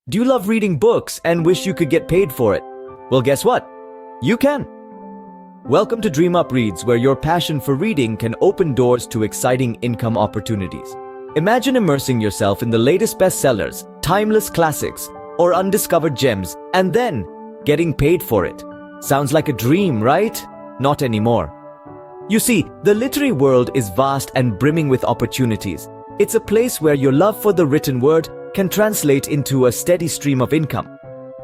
Do you love reading books and wish you could get paid for it? Well, guess what? You can. Welcome to Dream Up Reads, where your passion for reading can open doors to exciting income opportunities. Imagine immersing yourself in the latest bestsellers, timeless classics, or undiscovered gems, and then getting paid for it. Sounds like a dream, right? Not anymore. You see, the literary world is vast and brimming with opportunities. It's a place where your love for the written word can translate into a steady stream of income.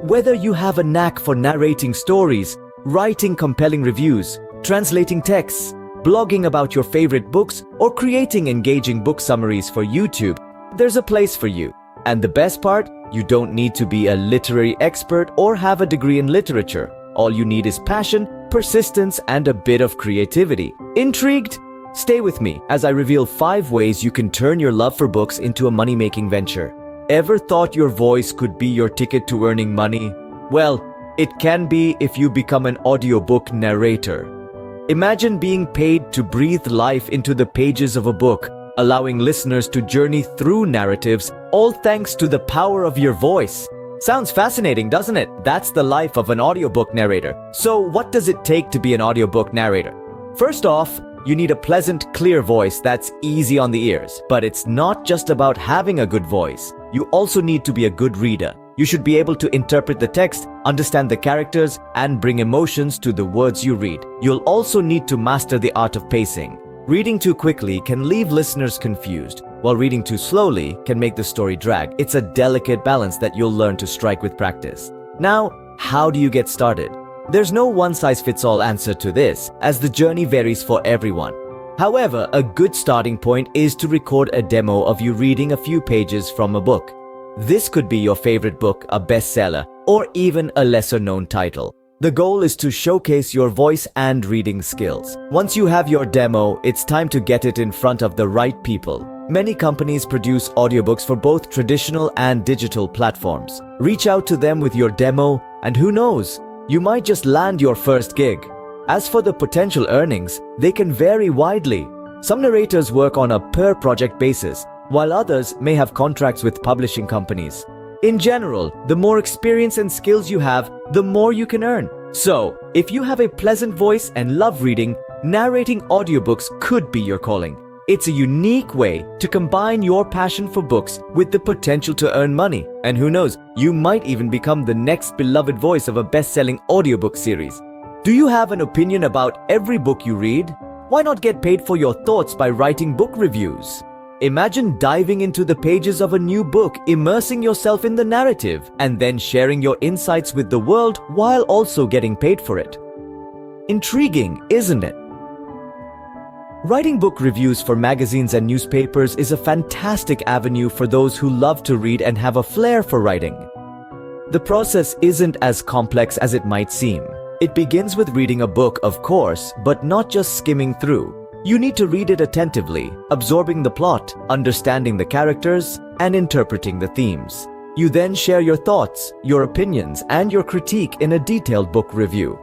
Whether you have a knack for narrating stories, writing compelling reviews, translating texts, blogging about your favorite books, or creating engaging book summaries for YouTube, there's a place for you. And the best part, you don't need to be a literary expert or have a degree in literature. All you need is passion, persistence, and a bit of creativity. Intrigued? Stay with me as I reveal 5 ways you can turn your love for books into a money-making venture. Ever thought your voice could be your ticket to earning money? Well, it can be if you become an audiobook narrator. Imagine being paid to breathe life into the pages of a book, allowing listeners to journey through narratives, all thanks to the power of your voice. Sounds fascinating, doesn't it? That's the life of an audiobook narrator. So what does it take to be an audiobook narrator? First off, you need a pleasant, clear voice that's easy on the ears. But it's not just about having a good voice. You also need to be a good reader. You should be able to interpret the text, understand the characters, and bring emotions to the words you read. You'll also need to master the art of pacing. Reading too quickly can leave listeners confused, while reading too slowly can make the story drag. It's a delicate balance that you'll learn to strike with practice. Now, how do you get started? There's no one-size-fits-all answer to this, as the journey varies for everyone. However, a good starting point is to record a demo of you reading a few pages from a book. This could be your favorite book, a bestseller, or even a lesser-known title. The goal is to showcase your voice and reading skills. Once you have your demo, it's time to get it in front of the right people. Many companies produce audiobooks for both traditional and digital platforms. Reach out to them with your demo, and who knows, you might just land your first gig. As for the potential earnings, they can vary widely. Some narrators work on a per-project basis, while others may have contracts with publishing companies. In general, the more experience and skills you have, the more you can earn. So, if you have a pleasant voice and love reading, narrating audiobooks could be your calling. It's a unique way to combine your passion for books with the potential to earn money. And who knows, you might even become the next beloved voice of a best-selling audiobook series. Do you have an opinion about every book you read? Why not get paid for your thoughts by writing book reviews? Imagine diving into the pages of a new book, immersing yourself in the narrative, and then sharing your insights with the world while also getting paid for it. Intriguing, isn't it? Writing book reviews for magazines and newspapers is a fantastic avenue for those who love to read and have a flair for writing. The process isn't as complex as it might seem. It begins with reading a book, of course, but not just skimming through. You need to read it attentively, absorbing the plot, understanding the characters, and interpreting the themes. You then share your thoughts, your opinions, and your critique in a detailed book review.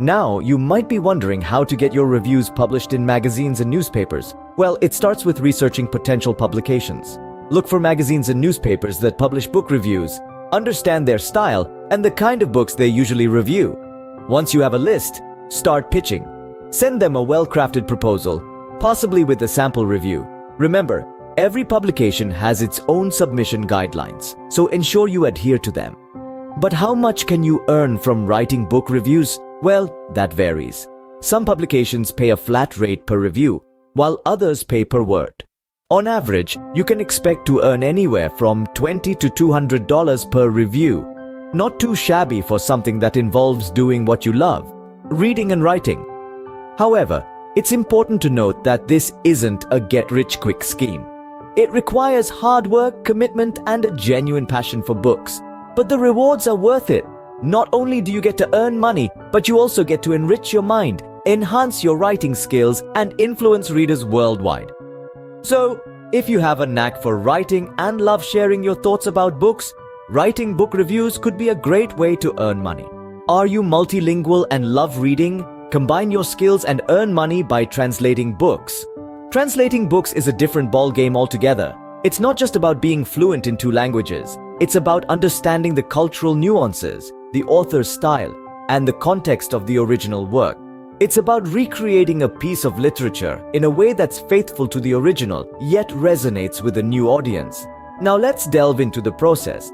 Now, you might be wondering how to get your reviews published in magazines and newspapers. Well, it starts with researching potential publications. Look for magazines and newspapers that publish book reviews, understand their style, and the kind of books they usually review. Once you have a list, start pitching. Send them a well-crafted proposal, possibly with a sample review. Remember, every publication has its own submission guidelines, so ensure you adhere to them. But how much can you earn from writing book reviews? Well, that varies. Some publications pay a flat rate per review, while others pay per word. On average, you can expect to earn anywhere from $20 to $200 per review. Not too shabby for something that involves doing what you love, reading and writing. However, it's important to note that this isn't a get-rich-quick scheme. It requires hard work, commitment, and a genuine passion for books. But the rewards are worth it. Not only do you get to earn money, but you also get to enrich your mind, enhance your writing skills, and influence readers worldwide. So, if you have a knack for writing and love sharing your thoughts about books, writing book reviews could be a great way to earn money. Are you multilingual and love reading? Combine your skills and earn money by translating books. Translating books is a different ballgame altogether. It's not just about being fluent in 2 languages. It's about understanding the cultural nuances, the author's style, and the context of the original work. It's about recreating a piece of literature in a way that's faithful to the original, yet resonates with a new audience. Now let's delve into the process.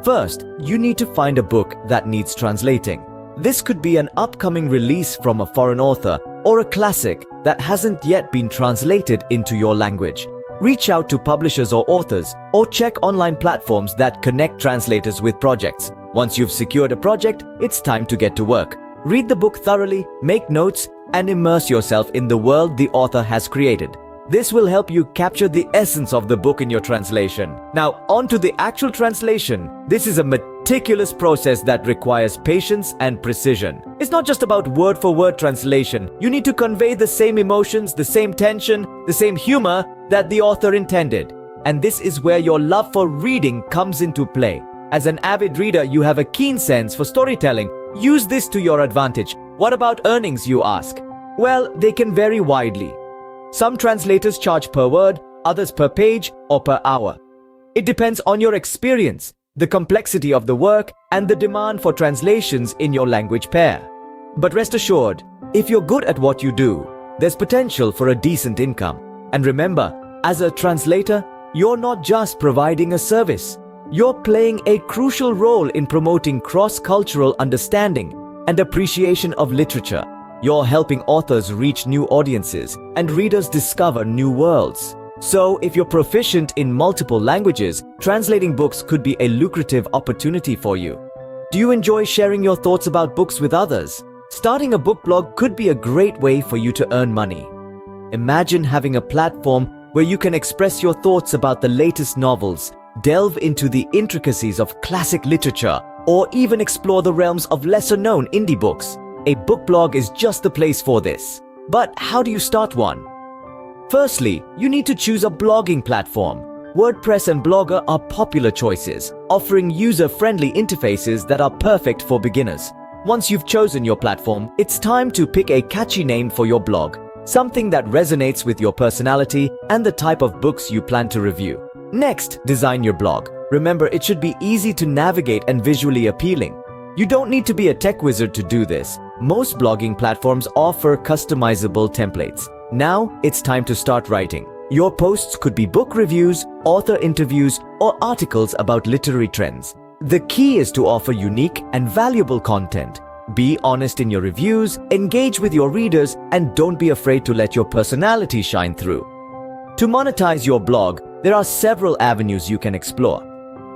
First, you need to find a book that needs translating. This could be an upcoming release from a foreign author or a classic that hasn't yet been translated into your language. Reach out to publishers or authors, or check online platforms that connect translators with projects. Once you've secured a project, it's time to get to work. Read the book thoroughly, make notes, and immerse yourself in the world the author has created. This will help you capture the essence of the book in your translation. Now, on to the actual translation. This is a meticulous process that requires patience and precision. It's not just about word-for-word translation. You need to convey the same emotions, the same tension, the same humor that the author intended. And this is where your love for reading comes into play. As an avid reader, you have a keen sense for storytelling. Use this to your advantage. What about earnings, you ask? Well, they can vary widely. Some translators charge per word, others per page or per hour. It depends on your experience, the complexity of the work, and the demand for translations in your language pair. But rest assured, if you're good at what you do, there's potential for a decent income. And remember, as a translator, you're not just providing a service. You're playing a crucial role in promoting cross-cultural understanding and appreciation of literature. You're helping authors reach new audiences and readers discover new worlds. So, if you're proficient in multiple languages, translating books could be a lucrative opportunity for you. Do you enjoy sharing your thoughts about books with others? Starting a book blog could be a great way for you to earn money. Imagine having a platform where you can express your thoughts about the latest novels, delve into the intricacies of classic literature, or even explore the realms of lesser-known indie books. A book blog is just the place for this. But how do you start one? Firstly, you need to choose a blogging platform. WordPress and Blogger are popular choices, offering user-friendly interfaces that are perfect for beginners. Once you've chosen your platform, it's time to pick a catchy name for your blog, something that resonates with your personality and the type of books you plan to review. Next, design your blog. Remember, it should be easy to navigate and visually appealing. You don't need to be a tech wizard to do this. Most blogging platforms offer customizable templates. Now, it's time to start writing. Your posts could be book reviews, author interviews, or articles about literary trends. The key is to offer unique and valuable content. Be honest in your reviews, engage with your readers, and don't be afraid to let your personality shine through. To monetize your blog, there are several avenues you can explore.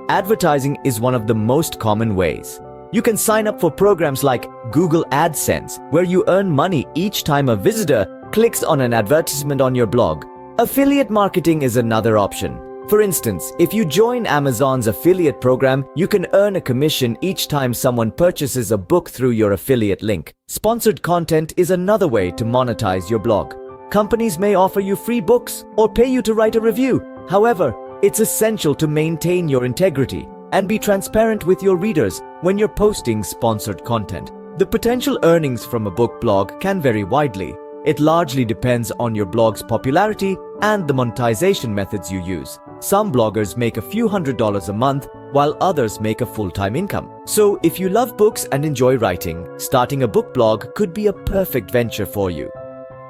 Advertising is one of the most common ways. You can sign up for programs like Google AdSense, where you earn money each time a visitor clicks on an advertisement on your blog. Affiliate marketing is another option. For instance, if you join Amazon's affiliate program, you can earn a commission each time someone purchases a book through your affiliate link. Sponsored content is another way to monetize your blog. Companies may offer you free books or pay you to write a review. However, it's essential to maintain your integrity and be transparent with your readers when you're posting sponsored content. The potential earnings from a book blog can vary widely. It largely depends on your blog's popularity and the monetization methods you use. Some bloggers make a few $100s a month, while others make a full-time income. So if you love books and enjoy writing, starting a book blog could be a perfect venture for you.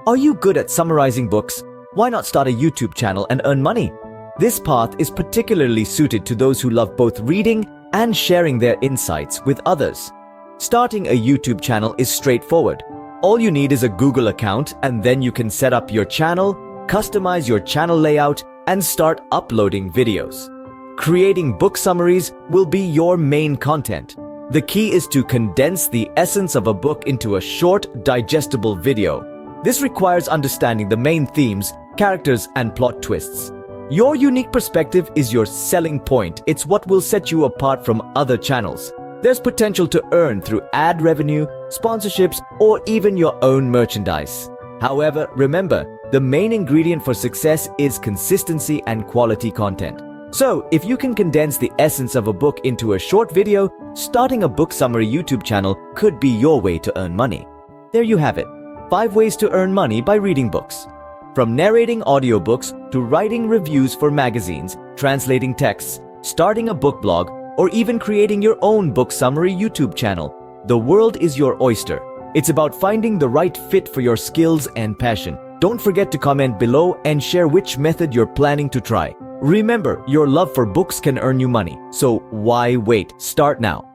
Are you good at summarizing books? Why not start a YouTube channel and earn money? This path is particularly suited to those who love both reading and sharing their insights with others. Starting a YouTube channel is straightforward. All you need is a Google account, and then you can set up your channel, customize your channel layout, and start uploading videos. Creating book summaries will be your main content. The key is to condense the essence of a book into a short, digestible video. This requires understanding the main themes, characters, and plot twists. Your unique perspective is your selling point. It's what will set you apart from other channels. There's potential to earn through ad revenue, sponsorships, or even your own merchandise. However, remember, the main ingredient for success is consistency and quality content. So, if you can condense the essence of a book into a short video, starting a book summary YouTube channel could be your way to earn money. There you have it. 5 ways to earn money by reading books. From narrating audiobooks to writing reviews for magazines, translating texts, starting a book blog, or even creating your own book summary YouTube channel. The world is your oyster. It's about finding the right fit for your skills and passion. Don't forget to comment below and share which method you're planning to try. Remember, your love for books can earn you money, so why wait? Start now.